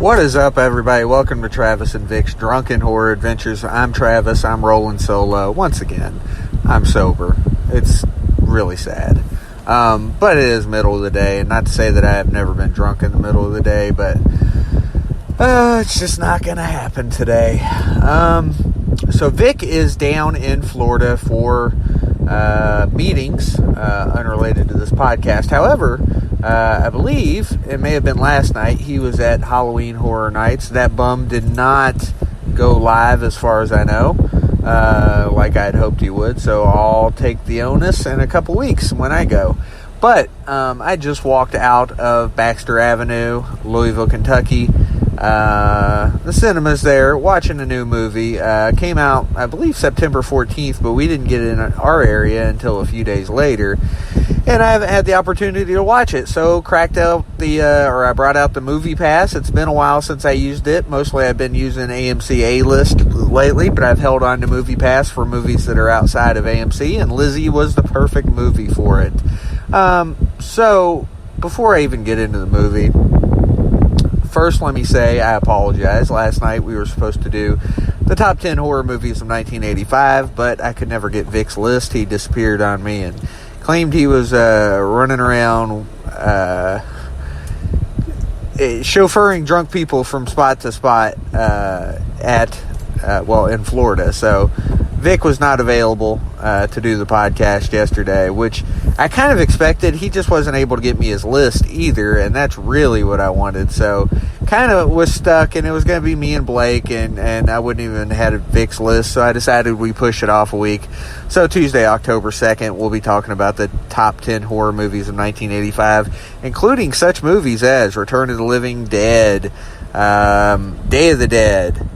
What is up, everybody? Welcome to Travis and Vic's Drunken Horror Adventures. I'm Travis. I'm rolling solo. Once again, I'm sober. It's really sad. But it is middle of the day. And not to say that I have never been drunk in the middle of the day, but it's just not going to happen today. So Vic is down in Florida for meetings unrelated to this podcast. However, I believe it may have been last night, he was at Halloween Horror Nights. That bum did not go live as far as I know, like I had hoped he would. So I'll take the onus in a couple weeks when I go. But I just walked out of Baxter Avenue, Louisville, Kentucky. The cinema's there, watching a new movie. Came out, I believe, September 14th, but we didn't get it in our area until a few days later. And I haven't had the opportunity to watch it, so I brought out the Movie Pass. It's been a while since I used it. Mostly I've been using AMC A-List lately, but I've held on to Movie Pass for movies that are outside of AMC, and Lizzie was the perfect movie for it. So, before I even get into the movie, first let me say I apologize. Last night we were supposed to do the top 10 horror movies of 1985, but I could never get Vic's list. He disappeared on me and claimed he was running around chauffeuring drunk people from spot to spot in Florida. So Vic was not available to do the podcast yesterday, which I kind of expected. He just wasn't able to get me his list either, and that's really what I wanted. So kind of was stuck, and it was going to be me and Blake, and I wouldn't even had Vic's list, so I decided we push it off a week. So Tuesday, October 2nd, we'll be talking about the top 10 horror movies of 1985, including such movies as Return of the Living Dead, Day of the Dead,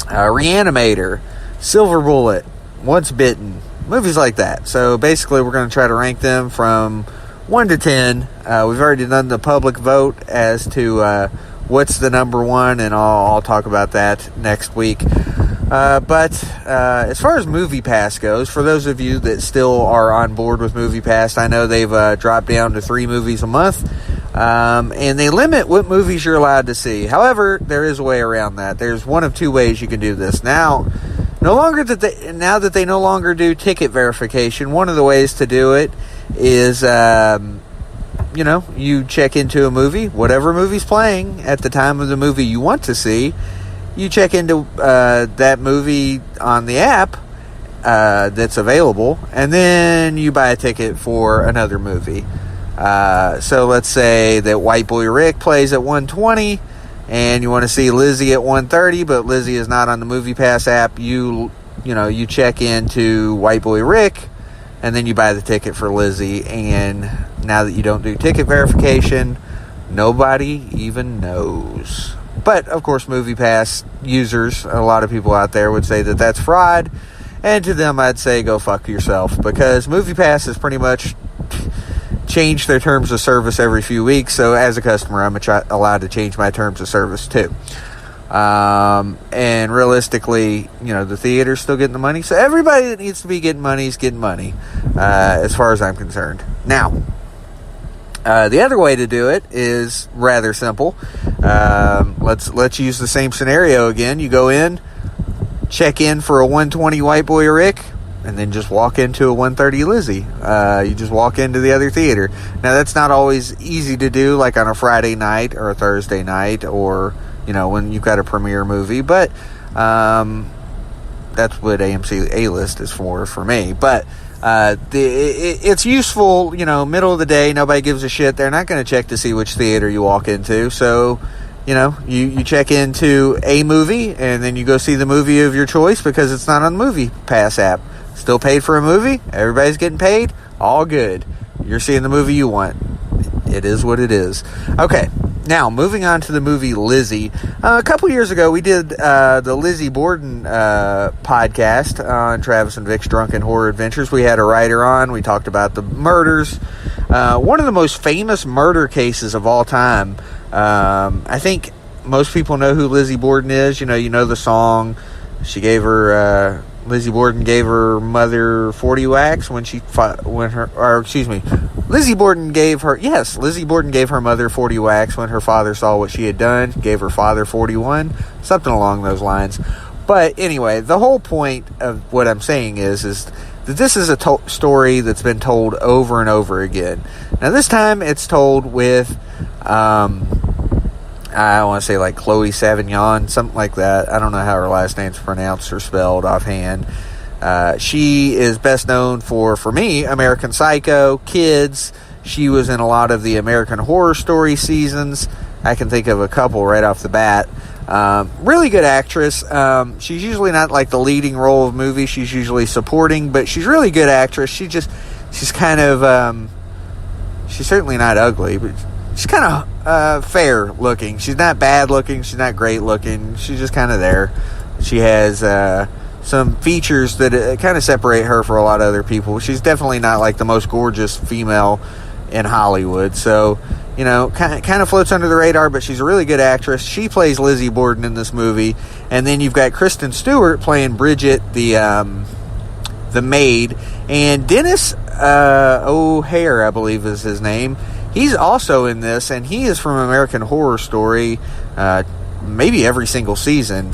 Reanimator, Silver Bullet, Once Bitten, movies like that. So basically we're going to try to rank them from 1 to 10. We've already done the public vote as to what's the number one, and I'll talk about that next week. But as far as Movie Pass goes, for those of you that still are on board with Movie Pass, I know they've dropped down to 3 movies a month, and they limit what movies you're allowed to see. However, there is a way around that. There's one of 2 ways you can do this. Now that they no longer do ticket verification, one of the ways to do it is, you check into a movie, whatever movie's playing at the time of the movie you want to see. You check into that movie on the app that's available, and then you buy a ticket for another movie. So let's say that White Boy Rick plays at 1:20, and you want to see Lizzie at 1:30, but Lizzie is not on the Movie Pass app. You check into White Boy Rick, and then you buy the ticket for Lizzie. And now that you don't do ticket verification, nobody even knows. But, of course, Movie Pass users, a lot of people out there would say that that's fraud. And to them, I'd say go fuck yourself. Because Movie Pass has pretty much changed their terms of service every few weeks. So, as a customer, I'm allowed to change my terms of service, too. And realistically, the theater's still getting the money. So, everybody that needs to be getting money is getting money, as far as I'm concerned. Now, the other way to do it is rather simple. Let's use the same scenario again. You go in, check in for a 1:20 White Boy Rick, and then just walk into a 1:30 Lizzie. You just walk into the other theater. Now, that's not always easy to do, like on a Friday night or a Thursday night, or when you've got a premiere movie. But that's what AMC A-List is for me. But it's useful, middle of the day, nobody gives a shit. They're not going to check to see which theater you walk into. So, you check into a movie, and then you go see the movie of your choice because it's not on the Movie Pass app. Still paid for a movie. Everybody's getting paid. All good. You're seeing the movie you want. It is what it is. Okay. Now, moving on to the movie Lizzie. A couple years ago, we did the Lizzie Borden podcast on Travis and Vic's Drunken Horror Adventures. We had a writer on. We talked about the murders. One of the most famous murder cases of all time. I think most people know who Lizzie Borden is. You know the song. She gave her Lizzie Borden gave her mother 40 whacks Lizzie Borden gave her mother 40 whacks when her father saw what she had done, gave her father 41, something along those lines. But anyway, the whole point of what I'm saying is that this is a story that's been told over and over again. Now this time it's told with, I want to say like Chloe Savignon, something like that. I don't know how her last name's pronounced or spelled offhand. She is best known for me, American Psycho, Kids. She was in a lot of the American Horror Story seasons. I can think of a couple right off the bat. Really good actress. She's usually not like the leading role of movies. She's usually supporting, but she's really good actress. She's kind of, she's certainly not ugly, but she's kind of fair looking. She's not bad looking. She's not great looking. She's just kind of there. She has some features that kind of separate her from a lot of other people. She's definitely not like the most gorgeous female in Hollywood. So, you know, kind of floats under the radar, but she's a really good actress. She plays Lizzie Borden in this movie. And then you've got Kristen Stewart playing Bridget, the maid. And Dennis O'Hare, I believe is his name. He's also in this, and he is from American Horror Story, maybe every single season,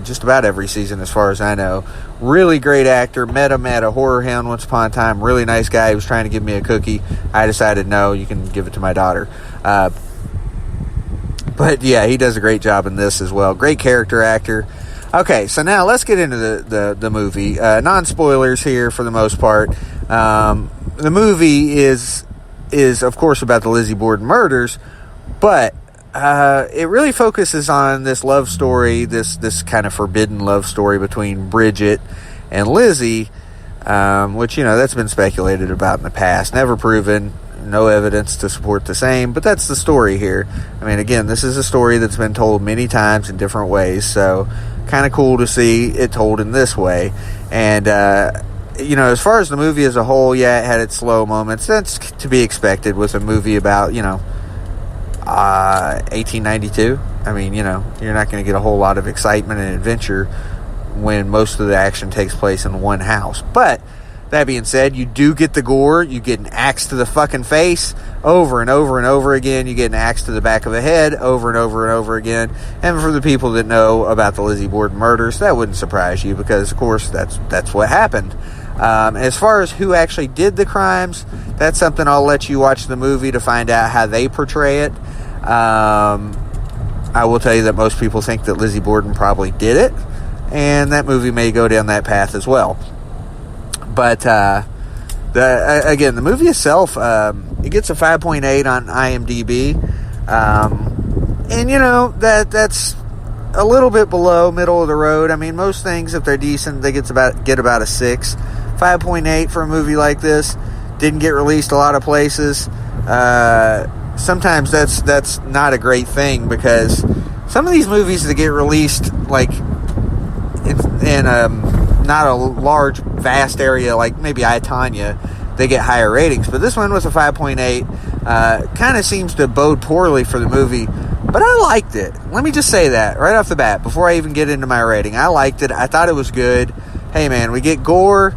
just about every season as far as I know. Really great actor. Met him at a horror hound once upon a time. Really nice guy. He was trying to give me a cookie. I decided, no, you can give it to my daughter. But yeah, he does a great job in this as well. Great character actor. Okay, so now let's get into the movie. Non-spoilers here for the most part. The movie is of course about the Lizzie Borden murders, but it really focuses on this love story, this kind of forbidden love story between Bridget and Lizzie, which, you know, that's been speculated about in the past, never proven, no evidence to support the same, but that's the story here. I mean, again, this is a story that's been told many times in different ways, so kind of cool to see it told in this way. And you know, as far as the movie as a whole, yeah, it had its slow moments. That's to be expected with a movie about, you know, 1892. I mean, you know, you're not going to get a whole lot of excitement and adventure when most of the action takes place in one house. But that being said, you do get the gore. You get an axe to the fucking face over and over and over again. You get an axe to the back of the head over and over and over again. And for the people that know about the Lizzie Borden murders, that wouldn't surprise you because, of course, that's what happened. As far as who actually did the crimes, that's something I'll let you watch the movie to find out how they portray it. I will tell you that most people think that Lizzie Borden probably did it, and that movie may go down that path as well. But again, the movie itself, it gets a 5.8 on IMDb, and you know that's a little bit below middle of the road. I mean, most things, if they're decent, they get about a 6. 5.8 for a movie like this. Didn't get released a lot of places. Sometimes that's not a great thing, because some of these movies that get released like in not a large vast area like maybe I, Tonya, they get higher ratings, but this one with a 5.8 kind of seems to bode poorly for the movie. But I liked it. Let me just say that right off the bat before I even get into my rating. I liked it. I thought it was good. Hey man, we get gore.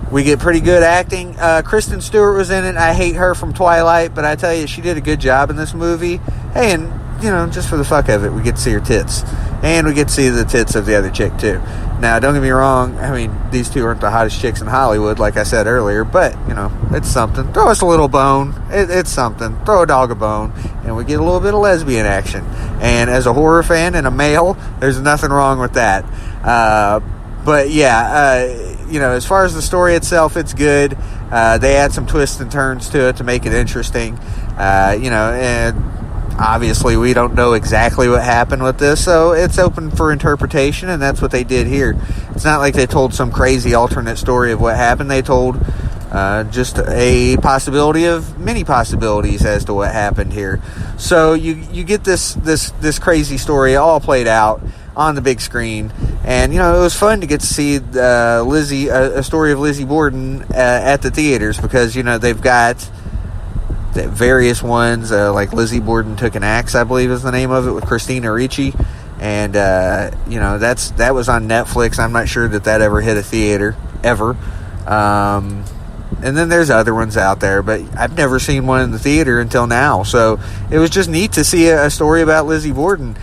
We get pretty good acting. Kristen Stewart was in it. I hate her from Twilight, but I tell you, she did a good job in this movie. Hey, and, you know, just for the fuck of it, we get to see her tits. And we get to see the tits of the other chick, too. Now, don't get me wrong. I mean, these two aren't the hottest chicks in Hollywood, like I said earlier, but, you know, it's something. Throw us a little bone. It's something. Throw a dog a bone, and we get a little bit of lesbian action. And as a horror fan and a male, there's nothing wrong with that. But, yeah, you know, as far as the story itself, it's good. They add some twists and turns to it to make it interesting. You know, and obviously we don't know exactly what happened with this, so it's open for interpretation, and that's what they did here. It's not like they told some crazy alternate story of what happened. They told just a possibility of many possibilities as to what happened here. So you get this crazy story all played out on the big screen, and you know, it was fun to get to see Lizzie, a story of Lizzie Borden at the theaters, because you know they've got the various ones like Lizzie Borden Took an Axe, I believe is the name of it, with Christina Ricci, And that was on Netflix. I'm not sure that ever hit a theater ever. And then there's other ones out there, but I've never seen one in the theater until now. So it was just neat to see a story about Lizzie Borden.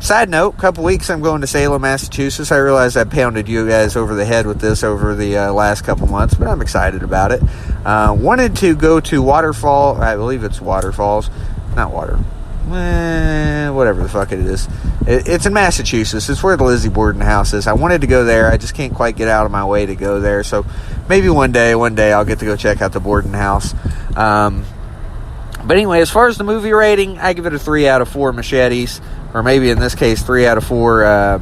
Side note, a couple weeks I'm going to Salem, Massachusetts. I realize I pounded you guys over the head with this over the last couple months, but I'm excited about it. Wanted to go to Waterfall. I believe it's Waterfalls. Not Water. Whatever the fuck it is. It's in Massachusetts. It's where the Lizzie Borden house is. I wanted to go there. I just can't quite get out of my way to go there. So maybe one day I'll get to go check out the Borden house. But anyway, as far as the movie rating, I give it a 3 out of 4 machetes, or maybe in this case 3 out of 4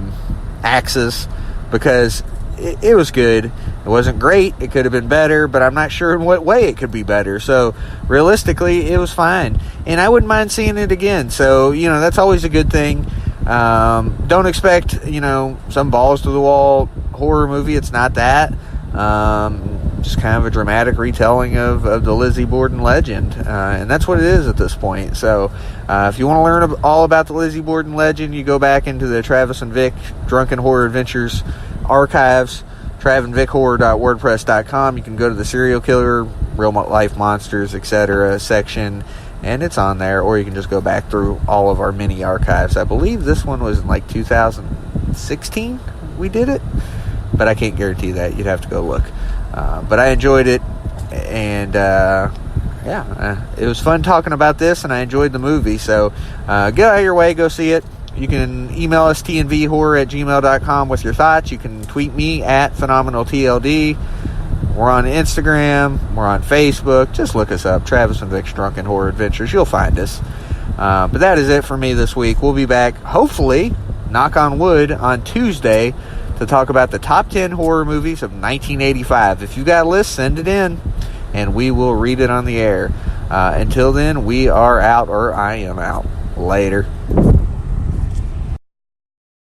axes, because it was good. It wasn't great. It could have been better, but I'm not sure in what way it could be better. So realistically, it was fine, and I wouldn't mind seeing it again. So that's always a good thing. Don't expect some balls to the wall horror movie. It's not that. Just kind of a dramatic retelling of the Lizzie Borden legend, and that's what it is at this point. So if you want to learn all about the Lizzie Borden legend, you go back into the Travis and Vic Drunken Horror Adventures archives, travandvichorror.wordpress.com. You can go to the serial killer, real life monsters, etc. section, and it's on there. Or you can just go back through all of our mini archives. I believe this one was in 2016 we did it, but I can't guarantee that. You'd have to go look. But I enjoyed it, and it was fun talking about this, and I enjoyed the movie. So get out of your way, go see it. You can email us tnvhorror@gmail.com with your thoughts. You can tweet me at phenomenaltld. We're on Instagram. We're on Facebook. Just look us up, Travis and Vic's Drunken Horror Adventures. You'll find us. But that is it for me this week. We'll be back, hopefully, knock on wood, on Tuesday to talk about the top 10 horror movies of 1985. If you got a list, send it in, and we will read it on the air. Until then, we are out, or I am out. Later.